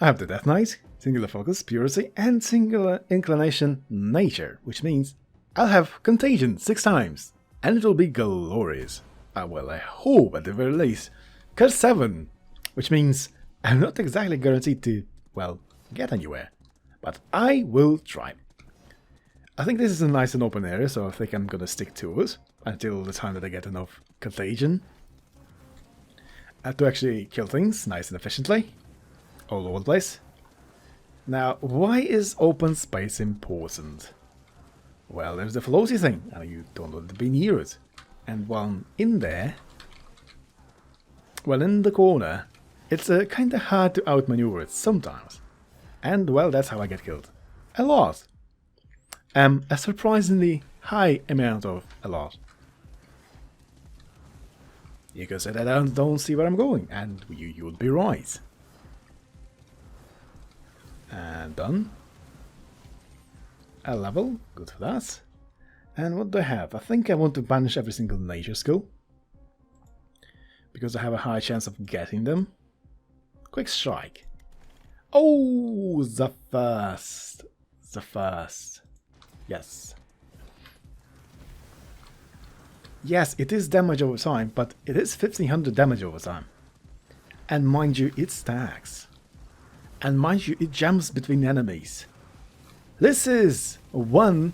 I have the Death Knight, singular focus, purity, and singular inclination, nature, which means I'll have Contagion 6 times, and it'll be glorious. Well, I hope at the very least. Curse 7, which means I'm not exactly guaranteed to, well, get anywhere, but I will try. I think this is a nice and open area, so I think I'm gonna stick to it until the time that I get enough Contagion to actually kill things nice and efficiently all over the place. Now, why is open space important? Well, there's the floaty thing, and you don't want to be near it. And while in there, well, in the corner, it's kind of hard to outmaneuver it sometimes. And, well, that's how I get killed. A lot. A surprisingly high amount of a lot. You could say that I don't see where I'm going, and you would be right. And done. A level, good for that. And what do I have? I think I want to banish every single nature skill, because I have a high chance of getting them. Quick strike. Oh, the first. The first. Yes. Yes, it is damage over time, but it is 1500 damage over time. And mind you, it stacks. And mind you, it jumps between enemies. This is one,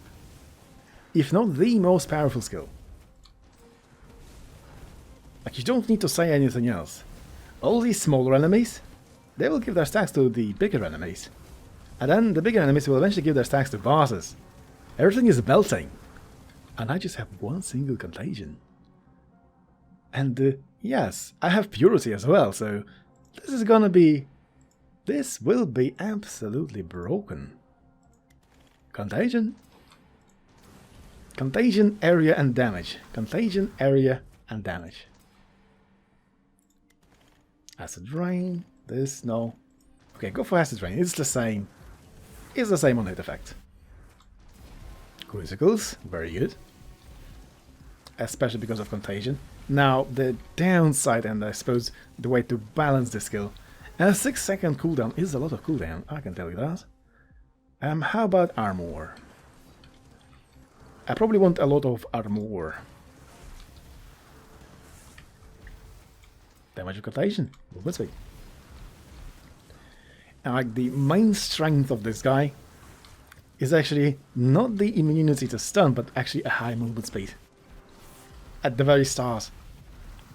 if not the most powerful skill. Like, you don't need to say anything else. All these smaller enemies, they will give their stacks to the bigger enemies. And then the bigger enemies will eventually give their stacks to bosses. Everything is melting. And I just have one single Contagion. And yes, I have purity as well, so this is gonna be... This will be absolutely broken. Contagion. Contagion, area and damage. Contagion, area and damage. Acid Rain. This, no. Okay, go for Acid Rain. It's the same. It's the same on hit effect. Crucicles, very good. Especially because of Contagion. Now, the downside, and I suppose the way to balance the skill. A 6-second cooldown is a lot of cooldown, I can tell you that. How about armor? I probably want a lot of armor. Damage of Contagion, movement speed. And like the main strength of this guy is actually not the immunity to stun, but actually a high movement speed. At the very start.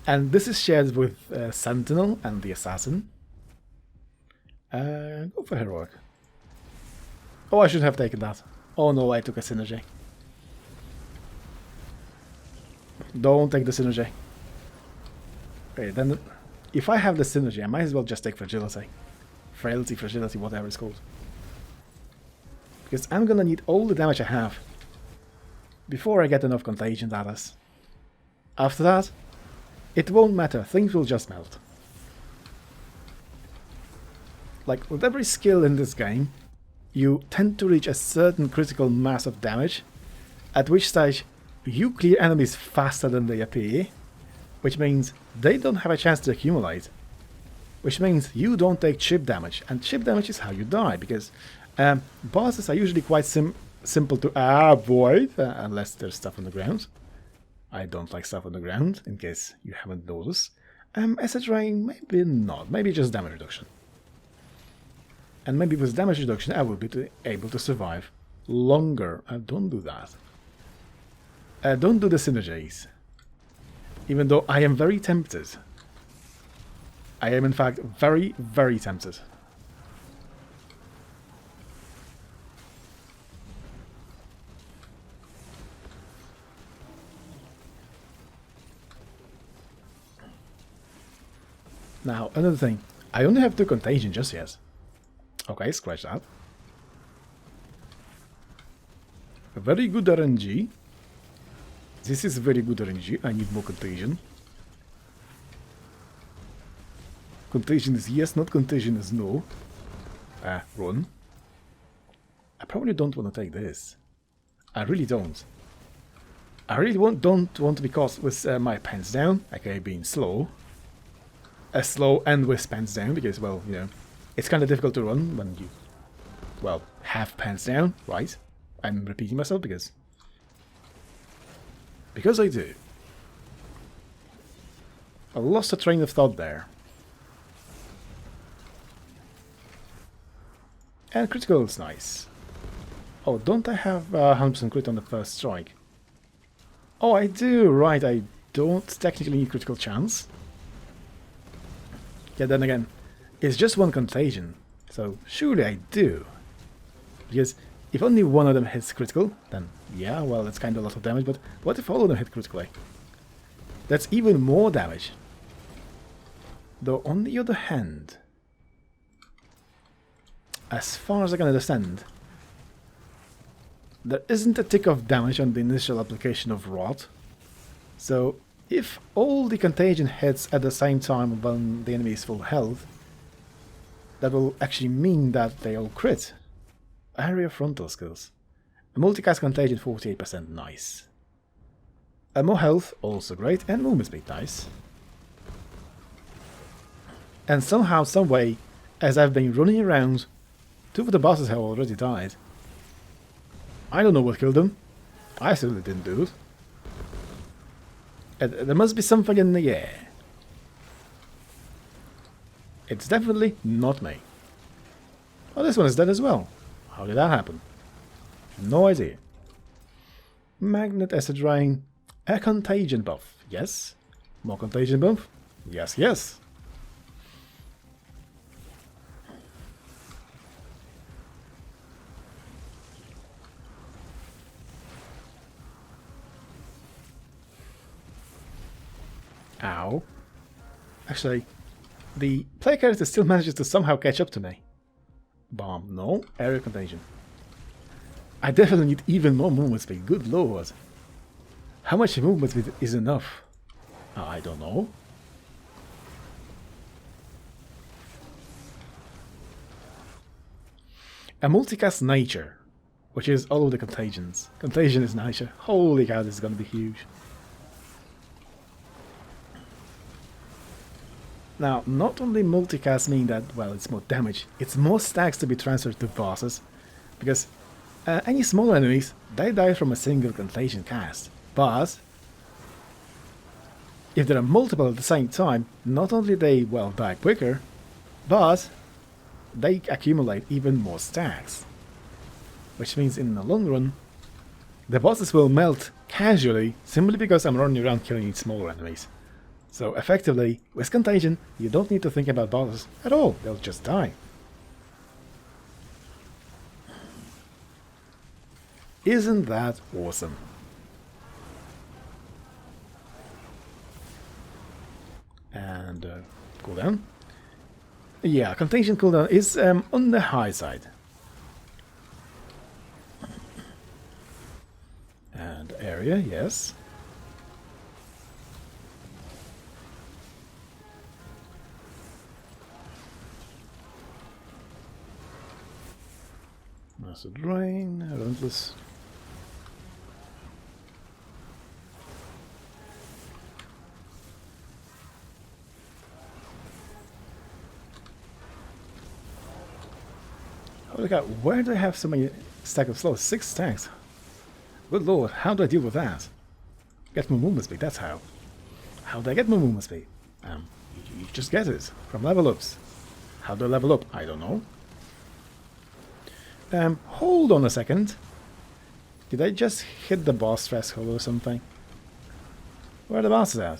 And this is shared with Sentinel and the Assassin. Go for Heroic. Oh, I should have taken that. Oh no, I took a Synergy. Don't take the Synergy. Okay, then if I have the Synergy, I might as well just take Fragility. Frailty, Fragility, whatever it's called. Because I'm gonna need all the damage I have before I get enough Contagion, that is. After that, it won't matter, things will just melt. Like, with every skill in this game, you tend to reach a certain critical mass of damage, at which stage you clear enemies faster than they appear, which means they don't have a chance to accumulate, which means you don't take chip damage, and chip damage is how you die, because bosses are usually quite simple to avoid, unless there's stuff on the ground. I don't like stuff on the ground, in case you haven't noticed. Acid Rain, maybe not, maybe just damage reduction. And maybe with damage reduction I will be able to survive longer. Don't do that. Don't do the synergies. Even though I am very tempted. I am in fact very, very tempted. Now, another thing. I only have 2 Contagion just yet. Okay, scratch that. Very good RNG. This is very good RNG. I need more Contagion. Contagion is yes, not Contagion is no. Run. I probably don't want to take this. I really don't. I really don't want to be caught with my pants down, aka being slow. Slow and with pants down, because, well, you know, It's kind of difficult to run when you, well, have pants down, right? I'm repeating myself because I do. I lost a train of thought there. And critical is nice. Oh, don't I have 100% crit on the first strike? Oh, I do, right, I don't technically need critical chance. Yeah, then again, it's just one contagion, so surely I do. Because if only one of them hits critical, then yeah, well, that's kind of a lot of damage, but what if all of them hit critically? That's even more damage. Though, on the other hand, as far as I can understand, there isn't a tick of damage on the initial application of Rot. So, if all the contagion hits at the same time when the enemy is full health, that will actually mean that they all crit. Area frontal skills. A multicast contagion 48%, nice. More health, also great, and movement speed, nice. And somehow, someway, as I've been running around, 2 of the bosses have already died. I don't know what killed them. I certainly didn't do it. There must be something in the air. It's definitely not me. Oh, this one is dead as well. How did that happen? No idea. Magnet acid rain. A contagion buff. Yes. More contagion buff. Yes, yes. Ow. Actually, the player character still manages to somehow catch up to me. Bomb. No. Area contagion. I definitely need even more movement speed. Good lord. How much movement speed is enough? I don't know. A multicast nature, which is all of the contagions. Contagion is nature. Holy cow, this is going to be huge. Now, not only multicast mean that, well, it's more damage, it's more stacks to be transferred to bosses, because any smaller enemies, they die from a single contagion cast. But if there are multiple at the same time, not only they, well, die quicker, but they accumulate even more stacks. Which means in the long run, the bosses will melt casually, simply because I'm running around killing these smaller enemies. So effectively, with Contagion, you don't need to think about bosses at all, they'll just die. Isn't that awesome? And cooldown. Yeah, Contagion cooldown is on the high side. And area, yes. Acid rain, relentless. Oh, look out, where do I have so many stack of slows? 6 stacks. Good lord, how do I deal with that? Get more movement speed, that's how. How do I get more movement speed? You just get it from level ups. How do I level up? I don't know. Hold on a second. Did I just hit the boss threshold or something? Where are the bosses at?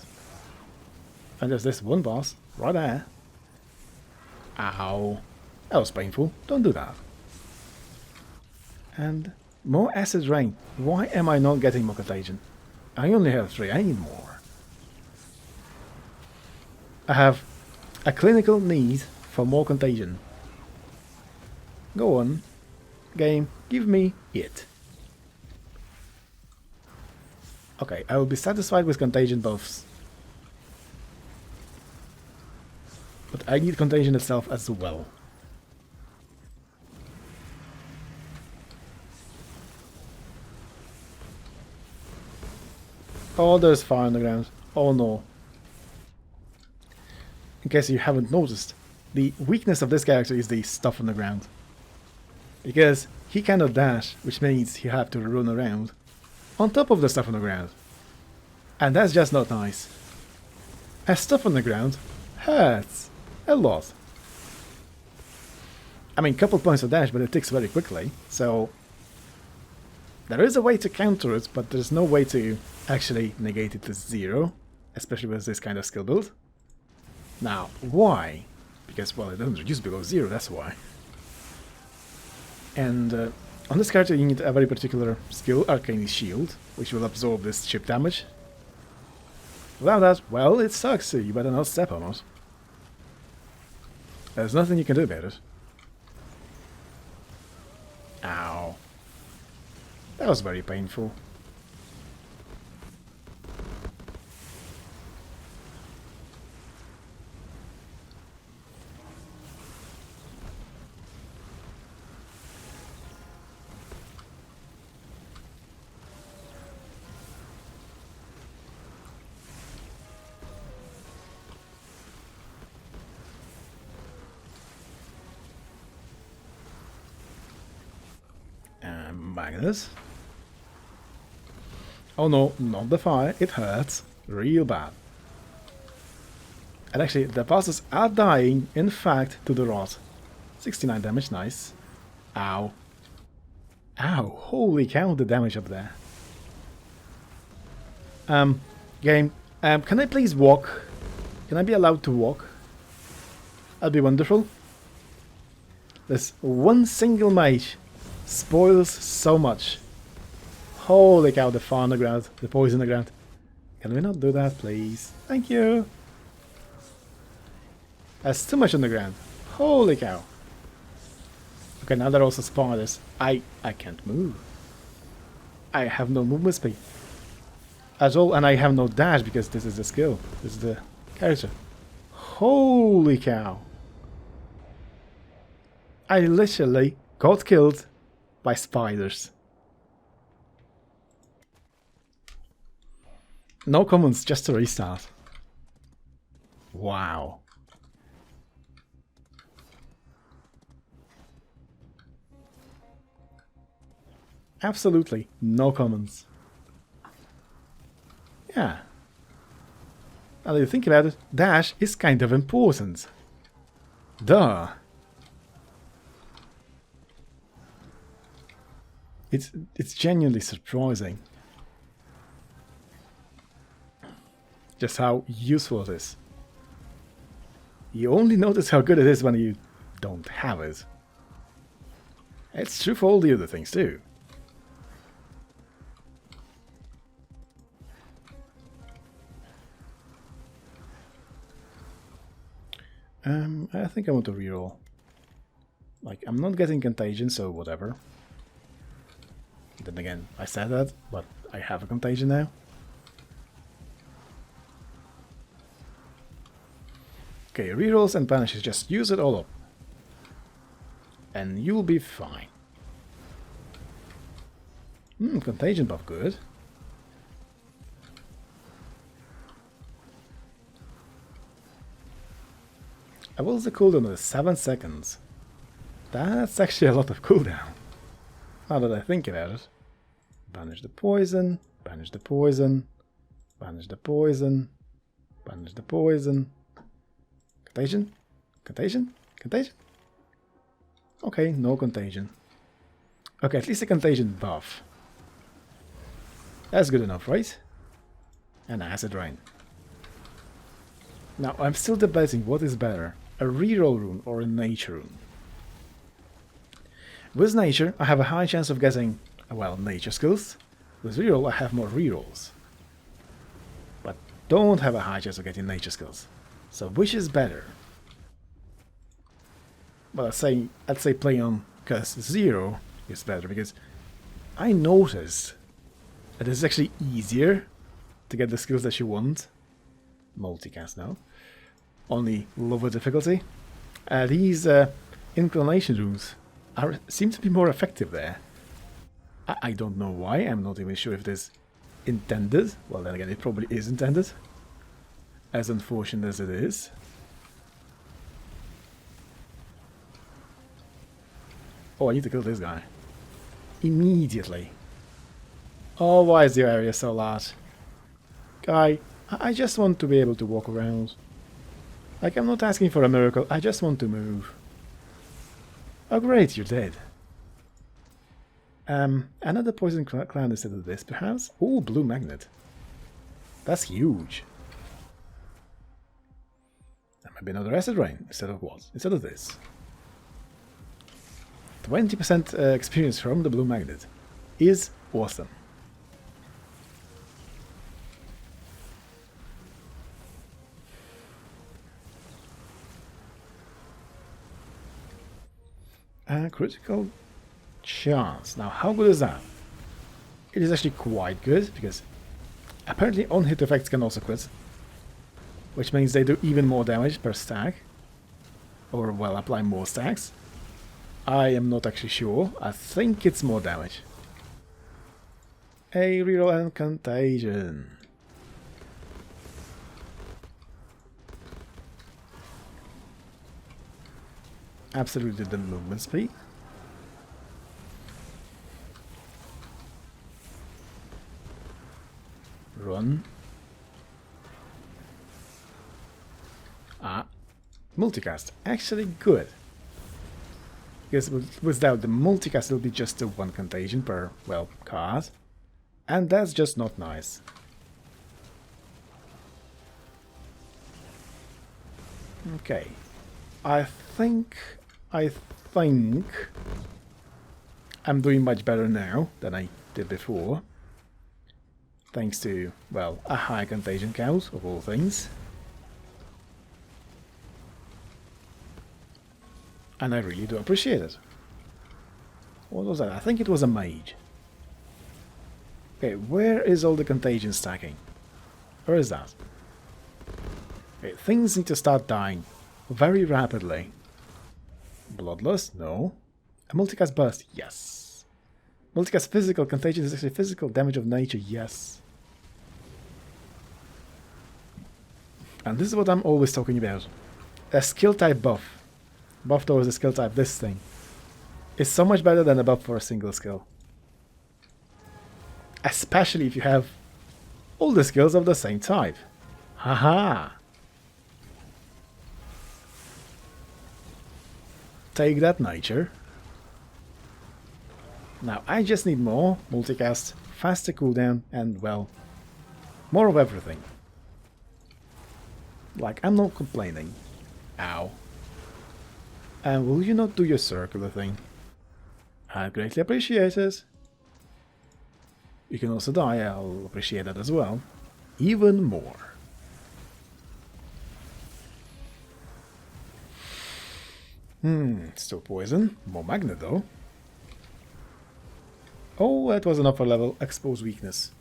And there's this one boss right there. Ow. That was painful. Don't do that. And more acid rain. Why am I not getting more contagion? I only have 3. I need more. I have a clinical need for more contagion. Go on. Game, give me it. Okay, I will be satisfied with contagion buffs. But I need contagion itself as well. Oh, there's fire on the ground. Oh no. In case you haven't noticed, the weakness of this character is the stuff on the ground. Because he cannot dash, which means he have to run around on top of the stuff on the ground. And that's just not nice. As stuff on the ground hurts a lot. I mean, couple points of dash, but it ticks very quickly, so there is a way to counter it, but there's no way to actually negate it to 0, especially with this kind of skill build. Now, why? Because, well, it doesn't reduce below 0, that's why. And on this character you need a very particular skill, Arcane Shield, which will absorb this chip damage. Without that, well, it sucks, so you better not step on it. There's nothing you can do about it. Ow. That was very painful. Magnus. Oh no, not the fire, it hurts real bad. And actually, the bosses are dying, in fact, to the rot. 69 damage, nice. Ow. Ow, holy cow, the damage up there. Game, can I please walk? Can I be allowed to walk? That'd be wonderful. This one single mage spoils so much. Holy cow, the fire on the ground, the poison on the ground. Can we not do that, please? Thank you. That's too much on the ground. Holy cow. Okay, now there are also spiders. I can't move. I have no movement speed at all, and I have no dash because this is the skill. This is the character. Holy cow. I literally got killed by spiders. No comments, just to restart. Wow. Absolutely no comments. Yeah. Now that you think about it, dash is kind of important. Duh. It's genuinely surprising. Just how useful it is. You only notice how good it is when you don't have it. It's true for all the other things too. I think I want to reroll. Like, I'm not getting Contagion, so whatever. Then again, I said that, but I have a Contagion now. Okay, rerolls and banishes, just use it all up. And you'll be fine. Contagion buff, good. What was the cooldown of it? 7 seconds. That's actually a lot of cooldown. Now that I think about it. Banish the poison, banish the poison, banish the poison, banish the poison. Contagion? Contagion? Contagion? Okay, no contagion. Okay, at least a contagion buff. That's good enough, right? And acid rain. Now, I'm still debating what is better, a reroll rune or a nature rune. With nature, I have a high chance of getting, well, nature skills. With reroll, I have more rerolls. But don't have a high chance of getting nature skills. So which is better? Well, I'd say play on Curse 0 is better, because I noticed that it's actually easier to get the skills that you want. Multicast now. Only lower difficulty. These inclination runes seem to be more effective there. I don't know why. I'm not even sure if this intended. Well, then again, it probably is intended. As unfortunate as it is. Oh, I need to kill this guy. Immediately. Oh, why is your area so large? Guy, I just want to be able to walk around. Like, I'm not asking for a miracle, I just want to move. Oh great, you're dead. Another poison cloud instead of this, perhaps? Oh, blue magnet. That's huge. There might be another acid rain instead of what? Instead of this. 20% experience from the blue magnet is awesome. Critical chance. Now, how good is that? It is actually quite good, because apparently on-hit effects can also crit, which means they do even more damage per stack, or, well, apply more stacks. I am not actually sure. I think it's more damage. A reroll and Contagion. Absolutely the movement speed. Run. Multicast. Actually good. Because without the multicast it'll be just the one contagion per, well, card. And that's just not nice. Okay. I think I'm doing much better now than I did before. Thanks to, well, a high contagion count, of all things. And I really do appreciate it. What was that? I think it was a mage. Okay, where is all the contagion stacking? Where is that? Okay, things need to start dying very rapidly. Bloodlust? No. A multicast burst? Yes. Multicast physical contagion is actually physical damage of nature? Yes. And this is what I'm always talking about. A skill type buff. Buff towards the skill type, this thing, is so much better than a buff for a single skill. Especially if you have all the skills of the same type. Haha! Take that, nature. Now I just need more multicast, faster cooldown, and, well, more of everything. Like, I'm not complaining. Ow. And will you not do your circular thing? I'd greatly appreciate it. You can also die, I'll appreciate that as well. Even more. Still poison. More magnet though. Oh, that was an upper level. Expose weakness.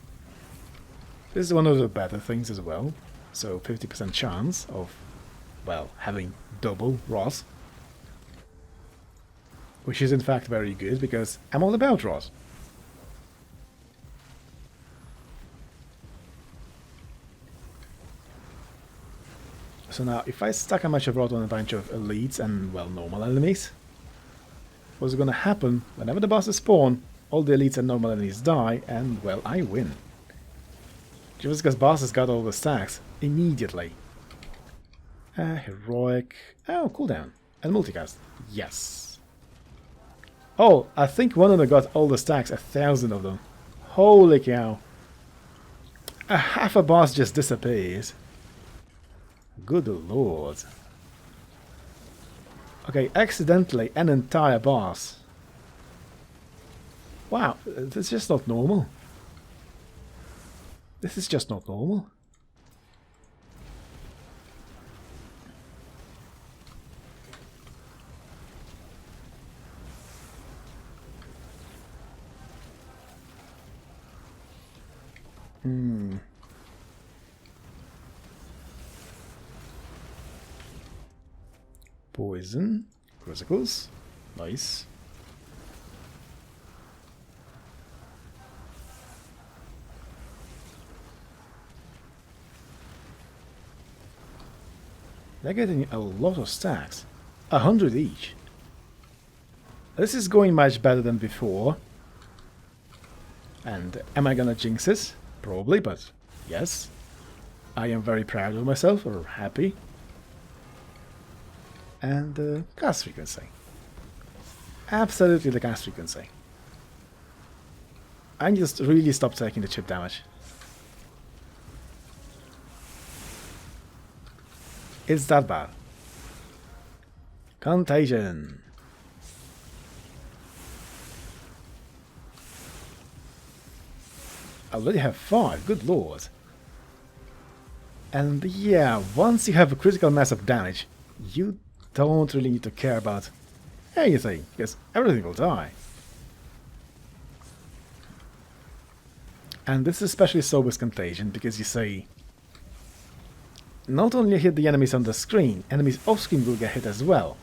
This is one of the better things as well. So 50% chance of, well, having double rot. Which is in fact very good, because I'm all about rot. So now, if I stack a bunch of rot on a bunch of elites and, well, normal enemies, what's gonna happen, whenever the bosses spawn, all the elites and normal enemies die, and, well, I win. Just because bosses got all the stacks immediately. Heroic. Oh, cooldown. And multicast. Yes. Oh, I think one of them got all the stacks, 1,000 of them. Holy cow. Half a boss just disappeared. Good lord. Okay, accidentally an entire boss. Wow, this is just not normal. This is just not normal. Poison. Criticals. Nice. They're getting a lot of stacks. 100 each. This is going much better than before. And am I gonna jinx it? Probably, but yes. I am very proud of myself, or happy. And cast frequency. Absolutely the cast frequency. I just really stopped taking the chip damage. It's that bad. Contagion. I already have 5, good lord. And yeah, once you have a critical mass of damage, you don't really need to care about anything, because everything will die. And this is especially so with Contagion, because you see, not only hit the enemies on the screen, enemies off screen will get hit as well.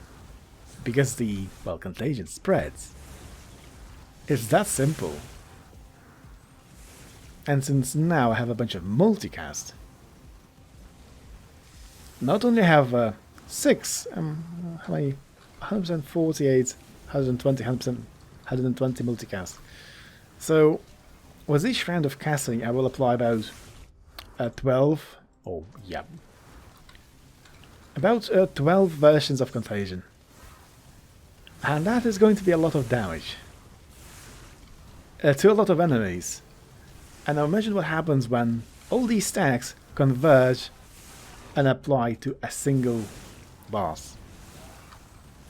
Because the, well, Contagion spreads. It's that simple. And since now I have a bunch of multicast, not only have 6, how many, 148, 120, 120 multicast. So, with each round of casting I will apply about 12, oh yeah, about 12 versions of Contagion. And that is going to be a lot of damage. To a lot of enemies. And now imagine what happens when all these stacks converge and apply to a single boss.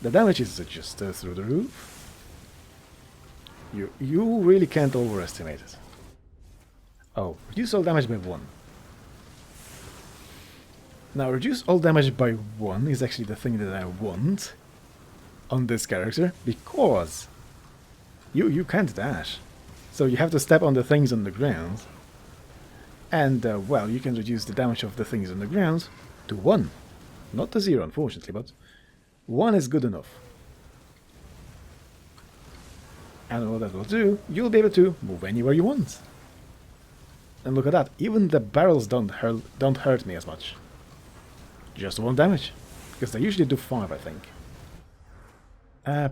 The damage is just through the roof. You really can't overestimate it. Oh, reduce all damage by 1. Now, reduce all damage by 1 is actually the thing that I want on this character, because you can't dash. So you have to step on the things on the ground. And, well, you can reduce the damage of the things on the ground to 1. Not to 0, unfortunately, but 1 is good enough. And what that will do, you'll be able to move anywhere you want. And look at that, even the barrels don't hurt me as much. Just 1 damage. Because they usually do 5, I think.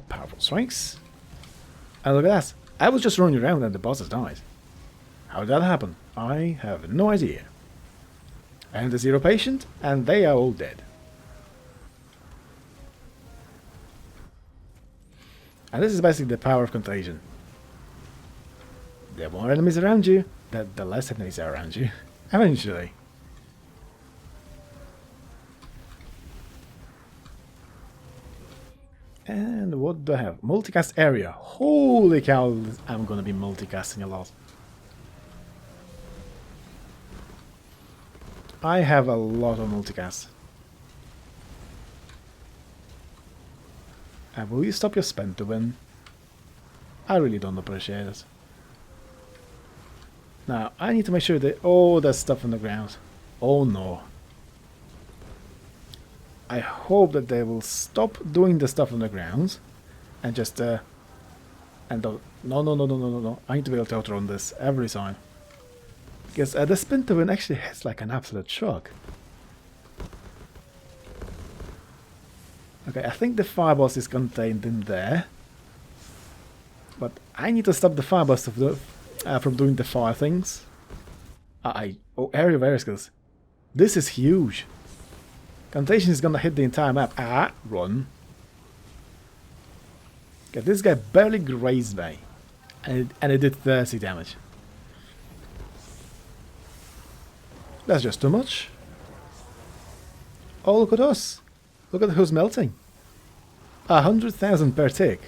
Powerful strikes. And look at that. I was just running around and the bosses died. How did that happen? I have no idea. And the 0 patient, and they are all dead. And this is basically the power of Contagion. The more enemies around you, the less enemies are around you. Eventually. And what do I have? Multicast area. Holy cow, I'm gonna be multicasting a lot. I have a lot of multicast. And will you stop your spend to win? I really don't appreciate it. Now, I need to make sure that... Oh, there's stuff on the ground. Oh no. I hope that they will stop doing the stuff on the ground and just no. I need to be able to outrun this every time. Because the spin to win actually hits like an absolute shock. Okay, I think the fireballs is contained in there. But I need to stop the fireballs from doing the fire things. Oh, area of imWhiskerZ. This is huge. Contagion is gonna hit the entire map. Run. Okay, this guy barely grazed me. And it did 30 damage. That's just too much. Oh, look at us. Look at who's melting. 100,000 per tick.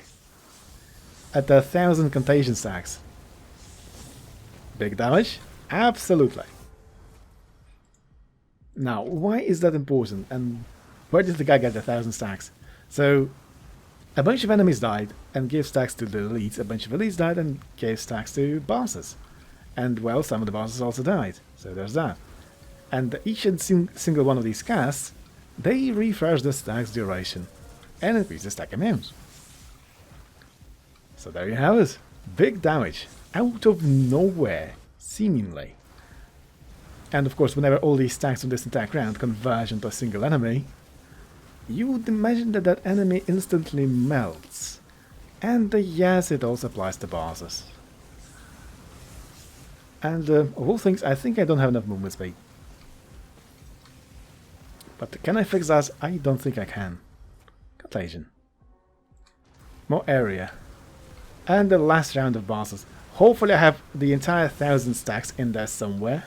At 1,000 Contagion stacks. Big damage? Absolutely. Now, why is that important? And where did the guy get 1,000 stacks? So, a bunch of enemies died and gave stacks to the elites. A bunch of elites died and gave stacks to bosses. And, well, some of the bosses also died. So there's that. And each and single one of these casts, they refresh the stack's duration and increase the stack amount. So there you have it. Big damage. Out of nowhere, seemingly. And of course, whenever all these stacks on this entire round converge into a single enemy, you would imagine that that enemy instantly melts. And yes, it also applies to bosses. And of all things, I think I don't have enough movement speed. But can I fix that? I don't think I can. Contagion. More area. And the last round of bosses. Hopefully I have the entire 1000 stacks in there somewhere.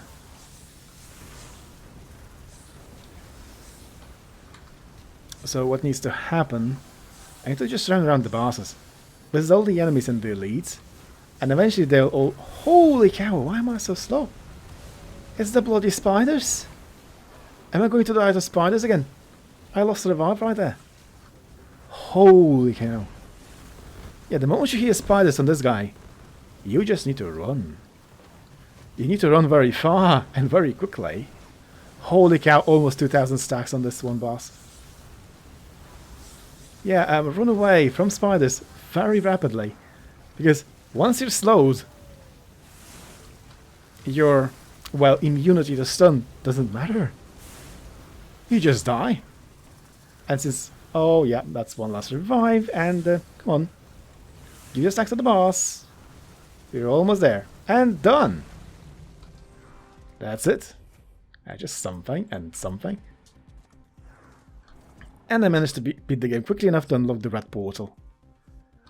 So what needs to happen? I need to just run around the bosses. With all the enemies and the elites. And eventually they'll all... Holy cow, why am I so slow? It's the bloody spiders. Am I going to die to spiders again? I lost the revive right there. Holy cow. Yeah, the moment you hear spiders on this guy, you just need to run. You need to run very far and very quickly. Holy cow, almost 2000 stacks on this one boss. Yeah, run away from spiders very rapidly. Because once you're slowed, your, well, immunity to stun doesn't matter. You just die. And since, oh yeah, that's one last revive, and come on. You just act to the boss. We're almost there. And done! That's it. Just something and something. And I managed to beat the game quickly enough to unlock the red portal.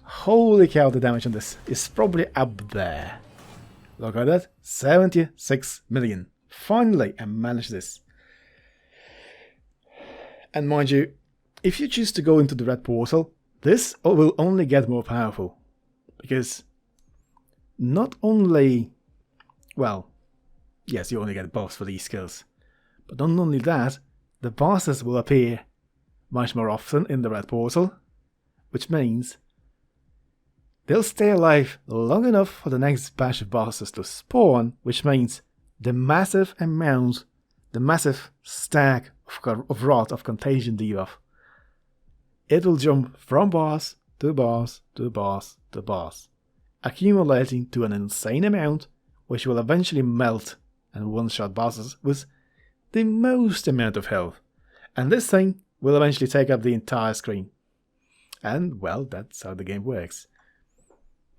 Holy cow, the damage on this is probably up there. Look at that. 76 million. Finally, I managed this. And mind you, if you choose to go into the red portal, this will only get more powerful. Because not only, well, yes, you only get buffs for these skills. But not only that, the bosses will appear much more often in the red portal. Which means they'll stay alive long enough for the next batch of bosses to spawn. Which means the massive amount, the massive stack of rot of Contagion debuff, it will jump from boss to boss to boss to boss, accumulating to an insane amount, which will eventually melt and one-shot bosses with the most amount of health. And this thing will eventually take up the entire screen. And, well, that's how the game works.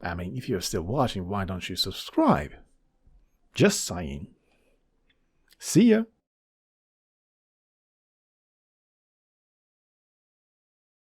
I mean, if you're still watching, why don't you subscribe? Just saying. See ya!